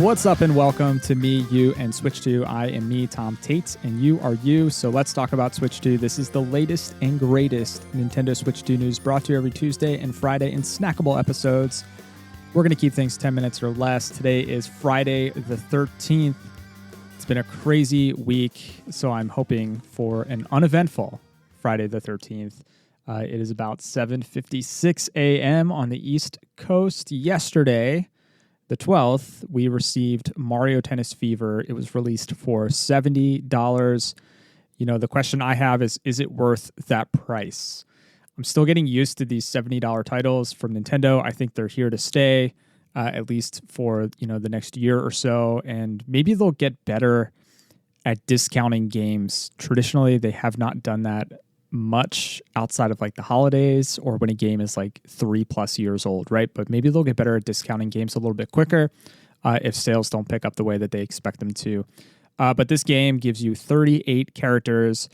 What's up and welcome to Me, You, and Switch 2. I am me, Tom Tate, and you are you. So let's talk about Switch 2. This is the latest and greatest Nintendo Switch 2 news brought to you every Tuesday and Friday in snackable episodes. We're going to keep things 10 minutes or less. Today is Friday the 13th. It's been a crazy week, so I'm hoping for an uneventful Friday the 13th. It is about 7:56 a.m. on the East Coast. Yesterday, the 12th, we received Mario Tennis Fever. It was released for $70. You know, the question I have is it worth that price? I'm still getting used to these $70 titles from Nintendo. I think they're here to stay, at least for, the next year or so. And maybe they'll get better at discounting games. Traditionally, they have not done that much outside of like the holidays or when a game is like 3+ years old, right? But maybe they'll get better at discounting games a little bit quicker if sales don't pick up the way that they expect them to. But this game gives you 38 characters.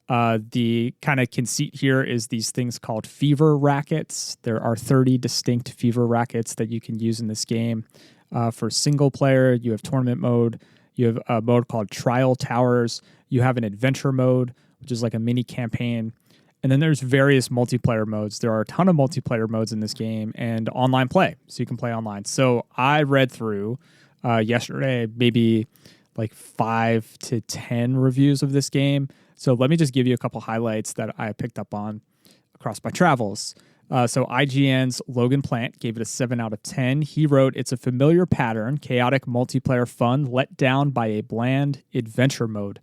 The kind of conceit here is these things called fever rackets. There are 30 distinct fever rackets that you can use in this game. For single player, you have tournament mode. You have a mode called Trial Towers. You have an adventure mode, which is like a mini campaign. And then there's various multiplayer modes. There are a ton of multiplayer modes in this game and online play, so you can play online. So I read through yesterday maybe like 5 to 10 reviews of this game. So let me just give you a couple highlights that I picked up on across my travels. So IGN's Logan Plant gave it a 7 out of 10. He wrote, "It's a familiar pattern, chaotic multiplayer fun let down by a bland adventure mode.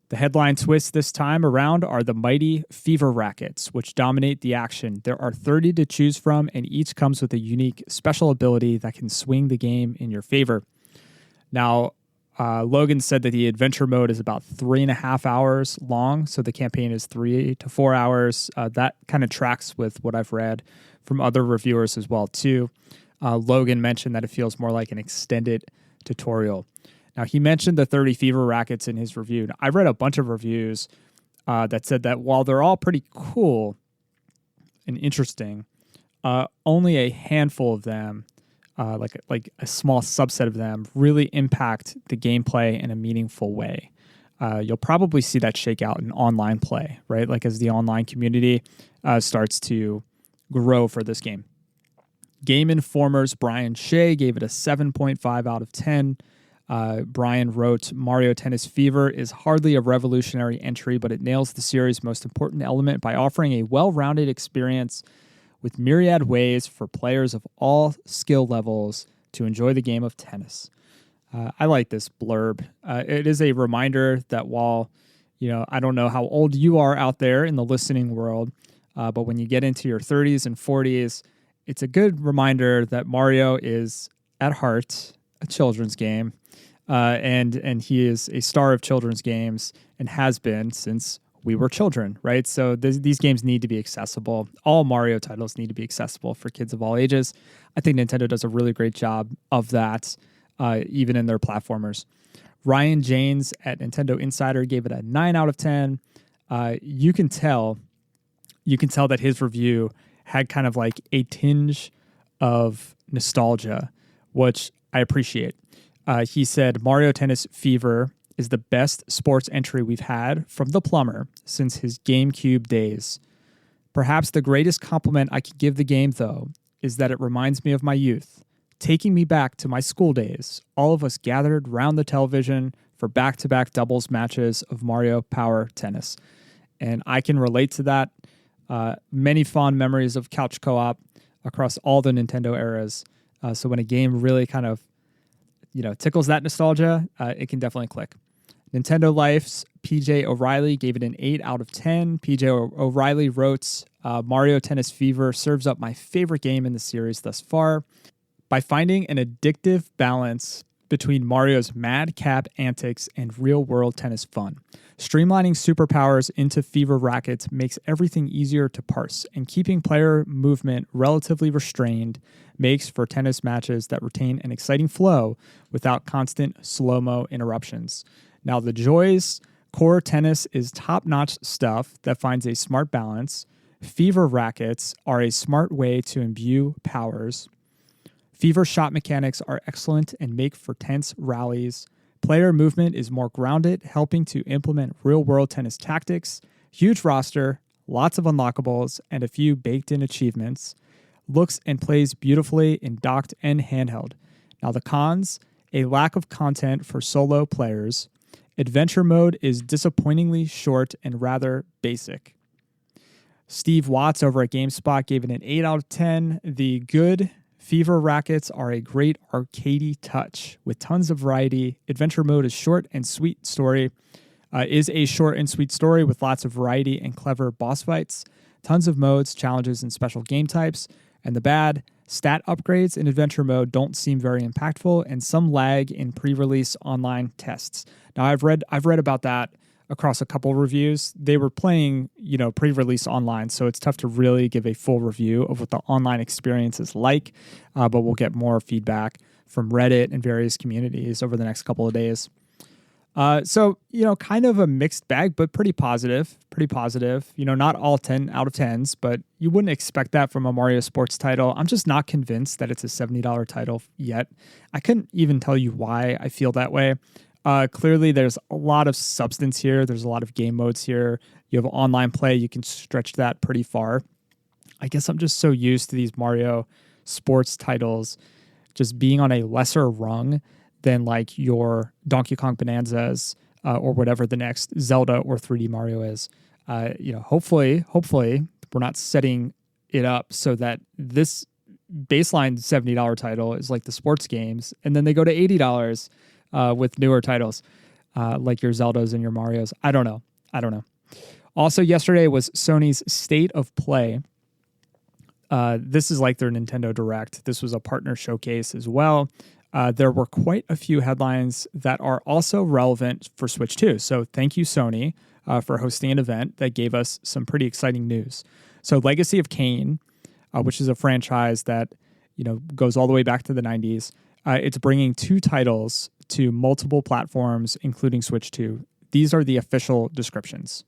The headline twists this time around are the mighty fever rackets, which dominate the action. There are 30 to choose from, and each comes with a unique special ability that can swing the game in your favor." Now, Logan said that the adventure mode is about 3.5 hours long, so the campaign is 3 to 4 hours. That kind of tracks with what I've read from other reviewers as well, too. Logan mentioned that it feels more like an extended tutorial. Now, he mentioned the 30 fever rackets in his review. Now, I read a bunch of reviews that said that while they're all pretty cool and interesting, only a handful of them, like a small subset of them, really impact the gameplay in a meaningful way. You'll probably see that shake out in online play, right? Like as the online community starts to grow for this game. Game Informer's Brian Shea gave it a 7.5 out of 10. Brian wrote, "Mario Tennis Fever is hardly a revolutionary entry, but it nails the series' most important element by offering a well-rounded experience with myriad ways for players of all skill levels to enjoy the game of tennis." I like this blurb. It is a reminder that while, I don't know how old you are out there in the listening world, but when you get into your 30s and 40s, it's a good reminder that Mario is, at heart, a children's game. And he is a star of children's games and has been since we were children, right? So these games need to be accessible. All Mario titles need to be accessible for kids of all ages. I think Nintendo does a really great job of that, even in their platformers. Ryan Janes at Nintendo Insider gave it a 9 out of 10. You can tell that his review had kind of like a tinge of nostalgia, which I appreciate. He said, "Mario Tennis Fever is the best sports entry we've had from the plumber since his GameCube days. Perhaps the greatest compliment I could give the game, though, is that it reminds me of my youth, taking me back to my school days, all of us gathered round the television for back-to-back doubles matches of Mario Power Tennis." And I can relate to that. Many fond memories of couch co-op across all the Nintendo eras. So when a game really kind of tickles that nostalgia, it can definitely click. Nintendo Life's PJ O'Reilly gave it an 8 out of 10. PJ O'Reilly wrote, "Mario Tennis Fever serves up my favorite game in the series thus far by finding an addictive balance between Mario's madcap antics and real-world tennis fun. Streamlining superpowers into fever rackets makes everything easier to parse, and keeping player movement relatively restrained makes for tennis matches that retain an exciting flow without constant slow-mo interruptions. Now, the Joy's core tennis is top-notch stuff that finds a smart balance. Fever rackets are a smart way to imbue powers. Fever shot mechanics are excellent and make for tense rallies. Player movement is more grounded, helping to implement real-world tennis tactics. Huge roster, lots of unlockables, and a few baked-in achievements. Looks and plays beautifully in docked and handheld. Now the cons, a lack of content for solo players. Adventure mode is disappointingly short and rather basic. Steve Watts over at GameSpot gave it an 8 out of 10. The good Fever rackets are a great arcadey touch with tons of variety. Adventure mode is short and sweet story. Is a short and sweet story with lots of variety and clever boss fights. Tons of modes, challenges, and special game types. And the bad, stat upgrades in adventure mode don't seem very impactful, and some lag in pre-release online tests. Now I've read about that across a couple reviews. They were playing, pre-release online, so it's tough to really give a full review of what the online experience is like, but we'll get more feedback from Reddit and various communities over the next couple of days. So, kind of a mixed bag, but pretty positive. Not all 10 out of 10s, but you wouldn't expect that from a Mario sports title. I'm just not convinced that it's a $70 title yet. I couldn't even tell you why I feel that way. Clearly, there's a lot of substance here. There's a lot of game modes here. You have online play. You can stretch that pretty far. I guess I'm just so used to these Mario sports titles just being on a lesser rung than like your Donkey Kong Bonanzas or whatever the next Zelda or 3D Mario is. Hopefully we're not setting it up so that this baseline $70 title is like the sports games, and then they go to $80 with newer titles like your Zeldas and your Marios. I don't know. Also, yesterday was Sony's State of Play. This is like their Nintendo Direct. This was a partner showcase as well. There were quite a few headlines that are also relevant for Switch 2. So thank you, Sony, for hosting an event that gave us some pretty exciting news. So Legacy of Kain, which is a franchise that goes all the way back to the 90s, it's bringing 2 titles to multiple platforms, including Switch 2. These are the official descriptions.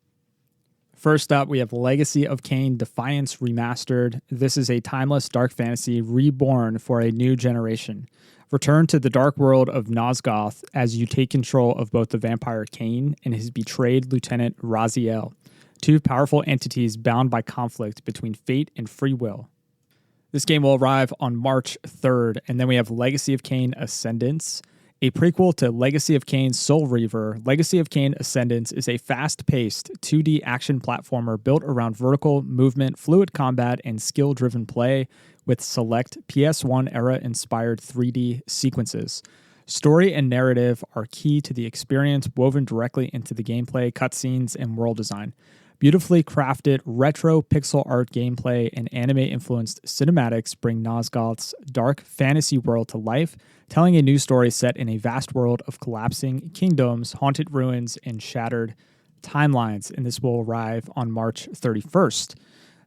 First up, we have Legacy of Kain Defiance Remastered. This is a timeless dark fantasy reborn for a new generation. Return to the dark world of Nosgoth as you take control of both the vampire Kain and his betrayed lieutenant Raziel, 2 powerful entities bound by conflict between fate and free will. This game will arrive on March 3rd, and then we have Legacy of Kain Ascendance, a prequel to Legacy of Kain Soul Reaver. Legacy of Kain Ascendance is a fast-paced 2D action platformer built around vertical movement, fluid combat, and skill-driven play with select PS1 era-inspired 3D sequences. Story and narrative are key to the experience, woven directly into the gameplay, cutscenes, and world design. Beautifully crafted retro pixel art gameplay and anime-influenced cinematics bring Nosgoth's dark fantasy world to life, telling a new story set in a vast world of collapsing kingdoms, haunted ruins, and shattered timelines. And this will arrive on March 31st.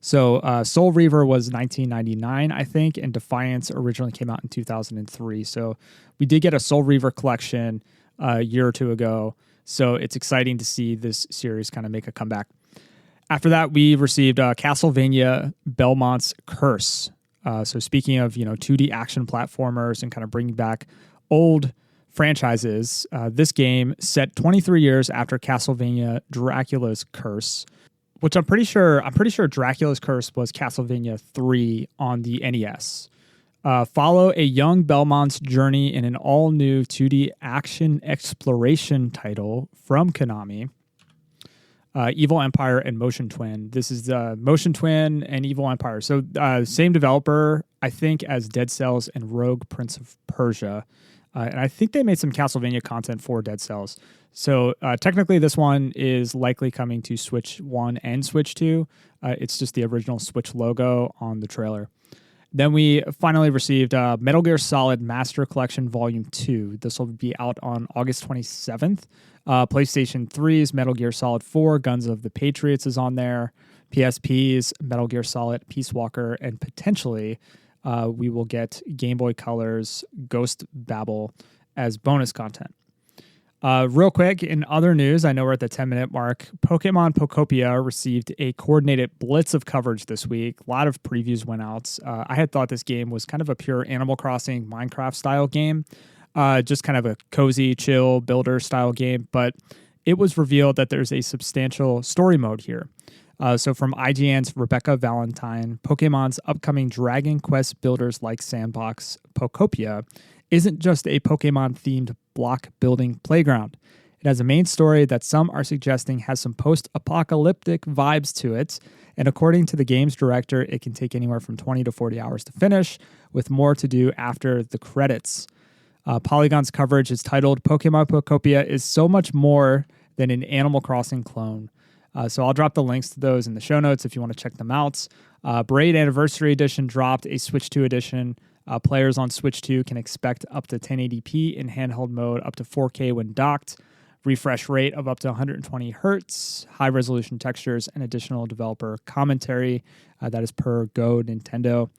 So Soul Reaver was 1999, I think, and Defiance originally came out in 2003. So we did get a Soul Reaver collection a year or two ago. So it's exciting to see this series kind of make a comeback. After that, we received Castlevania Belmont's Curse. So speaking of 2D action platformers and kind of bringing back old franchises, this game set 23 years after Castlevania Dracula's Curse, which I'm pretty sure Dracula's Curse was Castlevania 3 on the NES. Follow a young Belmont's journey in an all-new 2D action exploration title from Konami. Evil Empire and Motion Twin. This is Motion Twin and Evil Empire. So same developer, I think, as Dead Cells and Rogue Prince of Persia. And I think they made some Castlevania content for Dead Cells. So technically this one is likely coming to Switch 1 and Switch 2. It's just the original Switch logo on the trailer. Then we finally received Metal Gear Solid Master Collection Volume 2. This will be out on August 27th. PlayStation 3's Metal Gear Solid 4, Guns of the Patriots is on there. PSP's Metal Gear Solid Peace Walker, and potentially we will get Game Boy Color's Ghost Babel as bonus content. Real quick, in other news, I know we're at the 10-minute mark. Pokemon Pokopia received a coordinated blitz of coverage this week. A lot of previews went out. I had thought this game was kind of a pure Animal Crossing Minecraft style game, just kind of a cozy, chill builder style game. But it was revealed that there's a substantial story mode here. So from IGN's Rebecca Valentine, Pokemon's upcoming Dragon Quest builders-like sandbox Pokopia isn't just a Pokemon-themed block building playground. It has a main story that some are suggesting has some post-apocalyptic vibes to it, and according to the game's director, it can take anywhere from 20 to 40 hours to finish, with more to do after the credits. Polygon's coverage is titled Pokemon Pokopia is so much more than an Animal Crossing clone. So I'll drop the links to those in the show notes if you want to check them out. Braid Anniversary Edition dropped a Switch 2 edition. Players on Switch 2 can expect up to 1080p in handheld mode, up to 4K when docked, refresh rate of up to 120 hertz, high-resolution textures, and additional developer commentary. That is per Go Nintendo.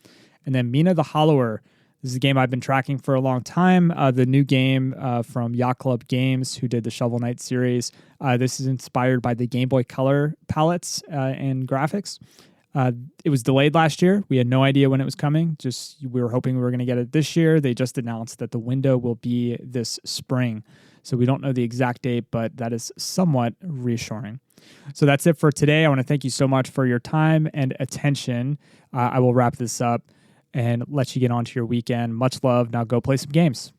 And then Mina the Hollower. This is a game I've been tracking for a long time. The new game from Yacht Club Games, who did the Shovel Knight series. This is inspired by the Game Boy Color palettes and graphics. It was delayed last year. We had no idea when it was coming. We were hoping we were going to get it this year. They just announced that the window will be this spring. So we don't know the exact date, but that is somewhat reassuring. So that's it for today. I want to thank you so much for your time and attention. I will wrap this up and let you get on to your weekend. Much love. Now go play some games.